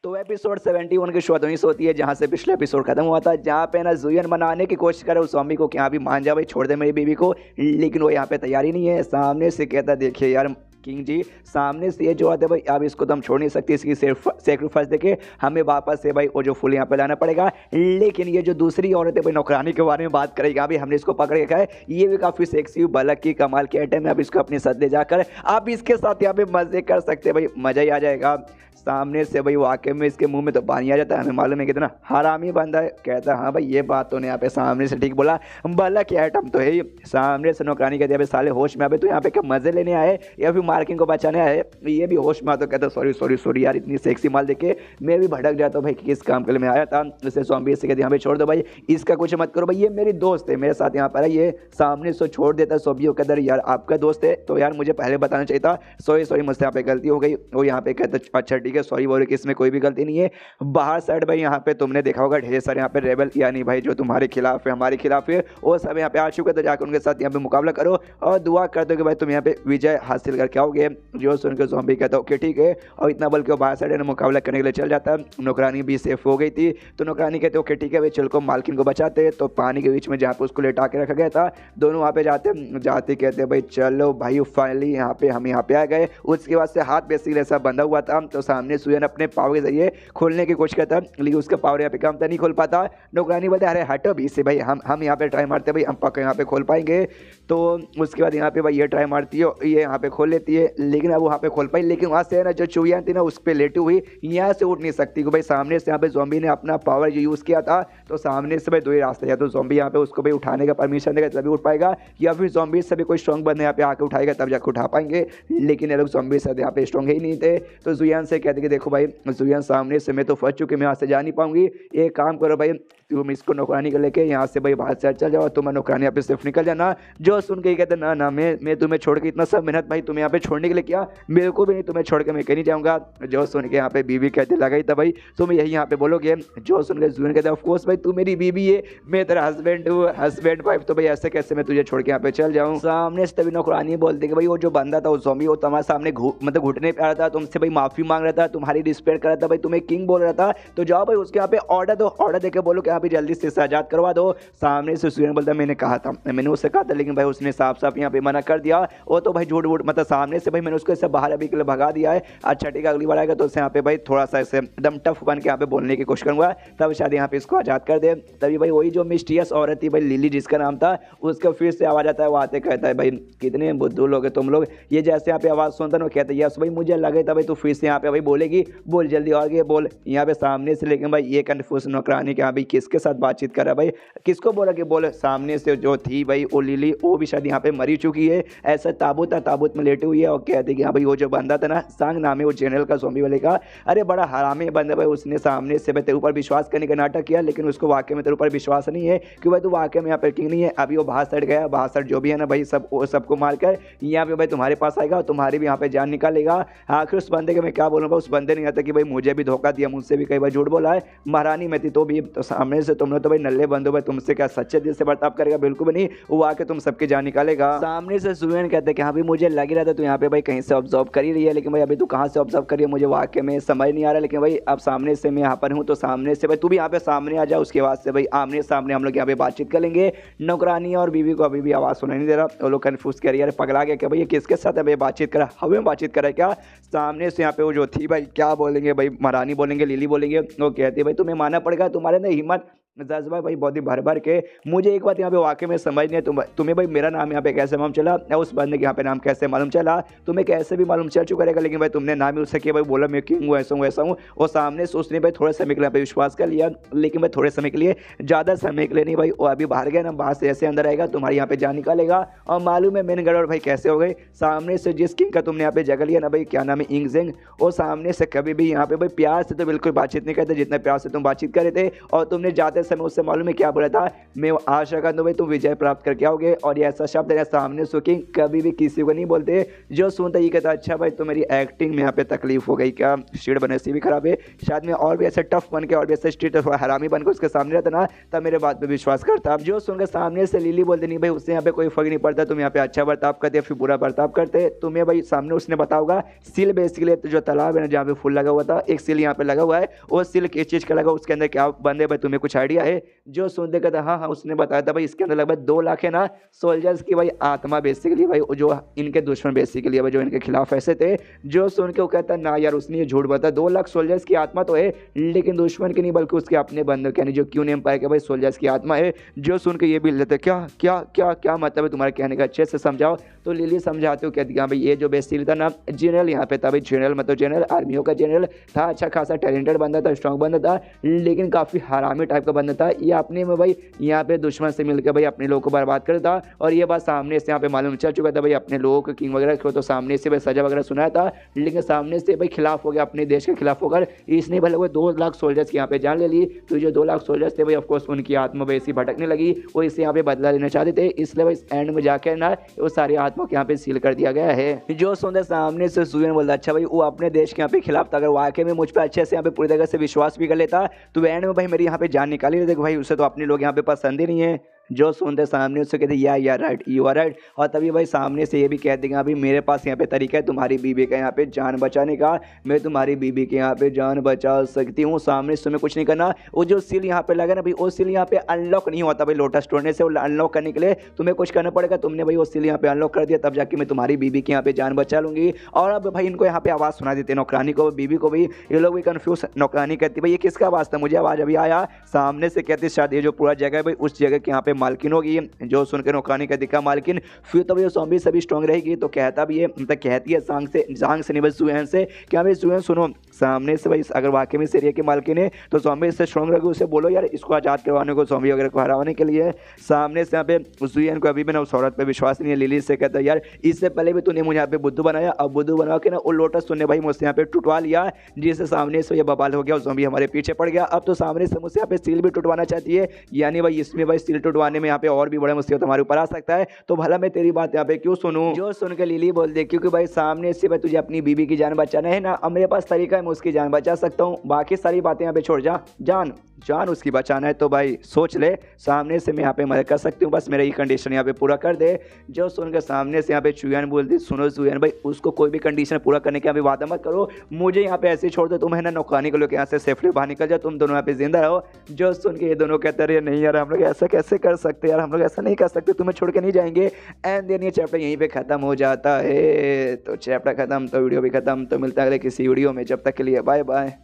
तो एपिसोड 71 की शुरुआत होती है जहाँ से पिछले एपिसोड खत्म हुआ था, जहाँ पे ना जुयन मनाने की कोशिश करे उस ज़ॉम्बी को कि यहाँ भी मान जा भाई, छोड़ दे मेरी बीवी को। लेकिन वो यहाँ पे तैयारी नहीं है। सामने से कहता देखिए यार किंग जी, सामने से ये जो आते भाई अब इसको तो हम छोड़ नहीं सकते, इसकी सेक्रीफाइस देके हमें वापस से भाई वो जो फुल यहाँ पे लाना पड़ेगा। लेकिन ये जो दूसरी औरत है भाई नौकरानी के बारे में बात करेगी, अभी हमने इसको पकड़ के है, ये भी काफ़ी सेक्सी बलक की कमाल के आइटम है। अब इसको अपने साथ ले जाकर आप इसके साथ यहाँ पे मजे कर सकते हैं भाई, मजा ही आ जाएगा। सामने से भाई वाकई में इसके मुंह में तो पानी आ जाता है, हमें मालूम है कितना हरामी बंदा है। कहता है हाँ भाई ये बात तो नहीं, यहाँ पे सामने से ठीक बोला, बल्ला की आइटम तो है ही। सामने से नौकरानी कहती है साले होश में, अबे तो यहाँ पे क्या मजे लेने आए या फिर मार्किंग को बचाने आए? ये भी होश में आता, कहता सॉरी सॉरी सॉरी यार, इतनी सेक्सी माल देखे मैं भी भड़क जाता हूँ भाई, किस काम के लिए मैं आया था। जैसे ज़ॉम्बी से कहती यहाँ पे छोड़ दो भाई, इसका कुछ मत करो भाई, ये मेरी दोस्त है, मेरे साथ यहाँ पर है। ये सामने से छोड़ देता ज़ॉम्बी के अंदर, यार आपका दोस्त है तो यार मुझे पहले बताना चाहिए था, सॉरी सॉरी मुझसे यहाँ पे गलती हो गई। वो यहाँ पे कहता अच्छा ठीक है सॉरी बोले कि इसमें कोई भी गलती नहीं है। बाहर साइड भाई यहाँ पे तुमने देखा होगा ढेर सारे यहाँ पे रेबल यानी भाई जो तुम्हारे खिलाफ है हमारे खिलाफ है वो सब यहाँ पे आ चुके, तो जाकर उनके साथ यहाँ पे मुकाबला करो और दुआ कर दो कि भाई तुम यहाँ पे विजय हासिल करके आओगे। जो सुन के ज़ॉम्बी कहता ओके ठीक है, और इतना बल्कि वो बाहर साइड मुकाबला करने के लिए चल जाता है। नौकरानी भी सेफ हो गई थी, तो नौकरानी कहते ओके ठीक है भाई चल को मालकिन को बचाते। तो पानी के बीच में जहाँ पे उसको लेटा के रखा गया था, दोनों वहाँ पे जाते कहते भाई चलो भाई फाइनली यहाँ पे हम यहाँ पे आ गए। उसके बाद से हाथ बेसिकली ऐसा बंधा हुआ था, तो सामने सुयन अपने पाव के जरिए खोलने की कोशिश करता, लेकिन उसका पावर यहाँ पे काम था, नहीं खोल पाता। नौकरानी बोलते अरे हटो भी से भाई, हम यहाँ पे ट्राई मारते भाई, हम पक्का यहाँ पे खोल पाएंगे। तो उसके बाद यहाँ पे भाई ये ट्राई मारती है, ये यहाँ पे खोल लेती है, लेकिन अब वहाँ पे खोल पाई, लेकिन वहाँ से ना जो चुहिया थी ना उस पर लेटी हुई यहाँ से उठ नहीं सकती, भाई सामने से यहाँ पे ज़ॉम्बी ने अपना पावर जो यूज़ किया था। तो सामने से भाई दो ही रास्ते, या तो ज़ॉम्बी यहाँ पे उसको भाई उठाने का परमिशन देगा तभी उठ पाएगा, या फिर ज़ॉम्बी से भी कोई स्ट्रॉन्ग बंदे यहाँ पे आके उठाएगा तब जाकर उठा पाएंगे। लेकिन ये लोग ज़ॉम्बी से यहाँ पे स्ट्रॉन्ग ही नहीं थे। तो जुयान से कहते कि देखो भाई जुयान सामने से मैं तो फंस चुके, मैं यहाँ से जा नहीं पाऊंगी, एक काम करो भाई तुम इसको नौकरानी को लेके यहाँ से भाई बाहर से चल जाओ, तुम नौकरानी यहाँ पे सिर्फ निकल जाना। जो सुन के कहते ना ना मैं तुम्हें छोड़ के इतना सब मेहनत भाई तुम्हें यहाँ पे छोड़ने के लिए किया, मेरे को भी नहीं, तुम्हें छोड़ के मैं कहीं नहीं जाऊँगा। जो सुन के यहाँ पे बीवी कहते लगा ही था भाई तुम यही यहाँ पे बोलोगे। जो सुन के जुयन कहते ऑफकोर्स भाई तू मेरी बीवी है, मैं तेरा हस्बैंड हूँ, हस्बैंड वाइफ, तो भाई ऐसे कैसे मैं तुझे छोड़ के यहाँ पे चल जाऊँ। सामने से तभी नौकरानी बोलते कि भाई वो जो बंदा था वो ज़ॉम्बी वो तुम्हारे सामने मतलब घुटने पे आ रहा था, तुमसे भाई माफी मांग रहा था, तुम्हारी रिस्पेक्ट कर रहा था भाई, तुम्हें किंग बोल रहा था, तो जाओ भाई उसके यहाँ पे ऑर्डर दो, ऑर्डर देके बोलो कि यहाँ पे जल्दी से आजाद करवा दो। सामने से सुयन बोलता मैंने कहा था, मैंने उससे कहा था, लेकिन भाई उसने साफ साफ यहाँ पे मना कर दिया। वो तो भाई झूठ वूठ मतलब सामने से भाई मैंने उसको ऐसे बाहर अभी के लिए भगा दिया है। अच्छा ठीक है अगली बार आएगा तो उससे यहाँ पे भाई थोड़ा सा ऐसे एकदम टफ बन के यहाँ पे बोलने की कोशिश करूंगा, तब शायद यहाँ पे इसको आजाद कर दे। तभी भाई वही जो मिस्टीरियस औरत थी भाई लिली जिसका नाम था, उसका फिर से आवाज आता है, वो आते कहता है भाई कितने बुद्धू लोग है तुम लोग, ये जैसे यहाँ पे आवाज सुनता ना कहते यस भाई मुझे लगे था भाई तू फिर से यहाँ पे भाई बोलेगी, बोल जल्दी आगे बोल। यहाँ पे सामने से लेकिन भाई ये कन्फ्यूज नौकरानी के हाँ भाई किसके साथ बातचीत कर रहा है भाई, किसको बोला कि बोले। सामने से जो थी भाई वो लिली वो भी शायद यहाँ पे मरी चुकी है, ऐसा ताबूत था, ताबूत में लेटी हुई है, और कहते कि हाँ भाई वो जो बंदा था ना सांग नाम है वो जनरल का ज़ॉम्बी वाले का, अरे बड़ा हरामी बंदा भाई, उसने सामने से भाई तेरे ऊपर विश्वास करने का नाटक किया, लेकिन उसको वाकई में तेरे ऊपर विश्वास नहीं है कि भाई तू वाकई में यहाँ पर किंग नहीं है। अभी वो बाहर साइड गया, बाहर साइड जो भी है ना भाई सब वो सबको मारकर यहाँ पे भाई तुम्हारे पास आएगा और तुम्हारी भी यहाँ पे जान निकालेगा। आखिर उस बंदे के मैं क्या बोलूँगा, उस बंदे ने आता कि भाई मुझे भी धोखा दिया, मुझसे भी कई बार झूठ बोला है, महारानी में थी तो भी, तो सामने से तुम लोग तो भाई नल्ले बंदो भाई, तुमसे क्या सच्चे दिल से बर्ताव करेगा, बिल्कुल भी नहीं, वो आके तुम सबकी जान निकालेगा। सामने से सुयन कहते हैं कि हाँ भाई मुझे लग ही रहा था तू यहाँ पे भाई कहीं से ऑब्जर्व कर ही रही है, लेकिन भाई अभी तू कहाँ से ऑब्जर्व कर रही है मुझे वाकई में समझ नहीं आ रहा, लेकिन भाई अब सामने से मैं यहाँ पर हूँ, तो सामने से भाई तू भी यहाँ पे सामने आ जा, उसके बाद से भाई आमने सामने हम लोग यहाँ पे बातचीत कर लेंगे। नौकरानी और बीवी को अभी भी आवाज़ सुनाई नहीं दे रहा, वो लोग कन्फ्यूज कर यार पगला गया क्या भाई, ये किसके साथ है भाई बातचीत करा, हमें बातचीत करा क्या। सामने से यहाँ पे वो जो थी भाई क्या बोलेंगे भाई, महारानी बोलेंगे, लिली बोलेंगे, वो कहती है भाई तुम्हें मानना पड़ेगा, तुम्हारे अंदर हिम्मत जज्बा भाई बहुत ही भर भर के। मुझे एक बात यहाँ पे वाकई में समझ नहीं है, तुम्हें भाई मेरा नाम यहाँ पे कैसे मालूम चला, या उस बंदे के यहाँ पे नाम कैसे मालूम चला, तुम्हें कैसे भी मालूम चल चुका रहेगा, लेकिन भाई तुमने नाम ही उससे किया भाई, बोला मैं किंग हूँ ऐसा हूँ ऐसा हूँ। और सामने से उसने भाई थोड़े समय के लिए विश्वास कर लिया, लेकिन भाई थोड़े समय के लिए, ज़्यादा समय के लिए नहीं भाई, वो अभी बाहर गया ना, बाहर से ऐसे अंदर आएगा तुम्हारी यहाँ पे जान निकालेगा। और मालूम है मैंने गड़बड़ भाई कैसे हो गई, सामने से जिस किंग का तुमने यहाँ पे जगह लिया ना भाई, क्या नाम है इंगजेंग, और सामने से कभी भी यहाँ पे भाई प्यार से तो बिल्कुल बातचीत नहीं करते जितना प्यार से तुम बातचीत कर रहे थे, और तुमने जाते बोलते समय उससे मालूम है क्या बोला था, मैं आशा करता हूँ भाई तुम विजय प्राप्त करके आओगे। और ये ऐसा शब्द है सामने सुकिंग कभी भी किसी को नहीं बोलते। जो सुनता ये कहता अच्छा भाई तो मेरी एक्टिंग में यहाँ पे तकलीफ हो गई क्या, शेड बने से भी खराब है, शायद मैं और भी ऐसे टफ बन के और भी ऐसे स्ट्रीट हरामी बनकर उसके सामने रहता ना, तब मेरे बात पे विश्वास करता। अब जो सुनकर सामने से लिली बोलते नहीं भाई उससे यहाँ पे कोई फर्क नहीं पड़ता, तुम यहाँ पे अच्छा बर्ताव करते फिर बुरा बर्ताव करते, तुम्हें भाई सामने उसने बताओगा सील बेसिकली जो तालाब है ना जहाँ पे फूल लगा हुआ था, एक सील यहाँ पे लगा हुआ है, वो सील किस चीज़ का लगा, उसके अंदर क्या बंद है भाई तुम्हें कुछ आइडिया है। जो सुनते कहता हाँ हाँ उसने बताया था भाई इसके अंदर लगभग 2 लाख है ना सोल्जर्स की भाई आत्मा बेसिकली भाई जो इनके दुश्मन बेसिकली भाई जो इनके खिलाफ ऐसे थे। जो सुन के वो कहता ना यार उसने ये झूठ बताया, 2 लाख सोल्जर्स की आत्मा तो है लेकिन दुश्मन की नहीं बल्कि उसके अपने बंदूक यानी जो क्यों एम्पायर के भाई सोल्जर्स की आत्मा है। जो सुन के ये भी लेते क्या क्या क्या क्या मतलब है तुम्हारे कहने का, अच्छे से समझाओ। तो लिली समझाते हो कहती हाँ भाई ये जो बेसिकली था ना जनरल यहाँ पे था भाई, जनरल मतलब जनरल आर्मियों का जनरल था, अच्छा खासा टैलेंटेड बंदा था, स्ट्रॉन्ग बंदा था लेकिन काफ़ी हरामी टाइप का बंदा था। ये अपने में भाई यहाँ पे दुश्मन से मिलकर भाई अपने लोगों को बर्बाद करता था। और ये बात सामने से यहाँ पे मालूम चल चुका था भाई, अपने लोगों को किंग वगैरह को तो सामने से भाई सजा वगैरह सुनाया था लेकिन सामने से भाई खिलाफ हो गया, अपने देश के खिलाफ होकर इसने भले वो 2 लाख सोल्जर्स की यहाँ पे जान ले ली। तो जो 2 लाख सोल्जर्स थे भाई ऑफकोर्स उनकी आत्मा वैसी भटकने लगी, वो इससे यहाँ पे बदला लेना चाहते थे, इसलिए भाई एंड में जाकर ना वो सारी आत्मा को यहाँ पे सील कर दिया गया है। जो सुनते सामने से सुजन बोलता अच्छा भाई वो अपने देश के यहाँ पे खिलाफ था, अगर वाकई में मुझ पर अच्छे से यहाँ पे पूरी तरह से विश्वास भी कर लेता तो एंड में भाई मेरी यहाँ पे जान निकाली रहती भाई, उसे तो अपने लोग यहाँ पे पसंद ही नहीं है। जो सुनते सामने उससे कहते या राइट यू आर राइट। और तभी भाई सामने से ये भी कह देंगे अभी मेरे पास यहाँ पे तरीका है तुम्हारी बीबी का यहाँ पे जान बचाने का, मैं तुम्हारी बीबी के यहाँ पे जान बचा सकती हूँ। सामने से तुम्हें कुछ नहीं करना, वो जो सील यहाँ पे लगा ना भाई वो सील यहाँ पे अनलॉक नहीं होता भाई, लोटस तोड़ने से अनलॉक करने के लिए तुम्हें कुछ करना पड़ेगा। तुमने भाई वो सील यहाँ पे अनलॉक कर दिया तब जाके मैं तुम्हारी बीबी के यहाँ पे जान बचा लूंगी। और अब भाई इनको यहाँ पे आवाज़ सुना देते नौकरानी को बीबी को भी, ये लोग भी कन्फ्यूज, नौकरानी कहती भाई ये किसका आवाज़ था, मुझे आवाज़ अभी आया। सामने से कहती शायद ये जो पूरा जगह है भाई उस जगह के यहाँ पे मालकिन होगी। जो सुनकर नौकरानी का दिखा मालकिन, फिर तो भाई ज़ॉम्बी सभी स्ट्रॉन्ग रहेगी। तो कहता भी है मतलब कहती है जांग से नहीं बस जुएन से, क्या भाई जुएन सुनो सामने से भाई अगर वाकई में इस एरिया की मालकिन है तो ज़ॉम्बी इससे स्ट्रॉन्ग रहेगी, उसे बोलो यार इसको आज़ाद करवाने को, ज़ॉम्बी वगैरह को हराने के लिए। सामने से यहाँ पे जुएन को अभी भी ना उस औरत पर विश्वास नहीं है। लिली से कहता है यार इससे पहले भी तूने मुझे यहाँ पे बुद्धू बनाया, अब बुद्धू बना के ना वो लोटस तूने भाई मुझसे यहाँ पे टुटवा लिया जिससे सामने से ये बवाल हो गया, ज़ॉम्बी हमारे पीछे पड़ गया। अब तो सामने से मुझसे यहाँ पे सील भी टुटवाना चाहती है, यानी भाई इसमें भाई सील टुटवाने में यहाँ पे और भी बड़ा मुसीबत हमारे ऊपर आ सकता है, तो भला मैं तेरी बात यहाँ पे क्यों सुनूं। जो सुन के लिली बोल दे क्योंकि भाई सामने से भाई तुझे अपनी बीबी की जान बचाना है ना, अब मेरे पास तरीका है मैं उसकी जान बचा सकता हूँ, बाकी सारी बातें यहाँ पे छोड़ जा, जान उसकी बचाना है तो भाई सोच ले, सामने से मैं यहाँ पे मदद कर सकती हूँ, बस मेरा ये कंडीशन यहाँ पे पूरा कर दे। जो सुन के सामने से यहाँ पे चुयान बोलती सुनो चुयान भाई उसको कोई भी कंडीशन पूरा करने के अभी वादा मत करो, मुझे यहाँ पे ऐसे छोड़ दो, तुम है ना नौकरानी को लोग यहाँ से सेफली बाहर निकल जाओ, तुम दोनों यहाँ पे जिंदा रहो। जो सुन के ये दोनों कहते रहे नहीं यार हम लोग ऐसा कैसे कर सकते यार, हम लोग ऐसा नहीं कर सकते, तुम्हें छोड़ के नहीं जाएंगे। एंड देन ये चैप्टर यहीं पे खत्म हो जाता है। तो चैप्टर खत्म तो वीडियो भी खत्म, तो मिलता है अगले किसी वीडियो में, जब तक के लिए बाय बाय।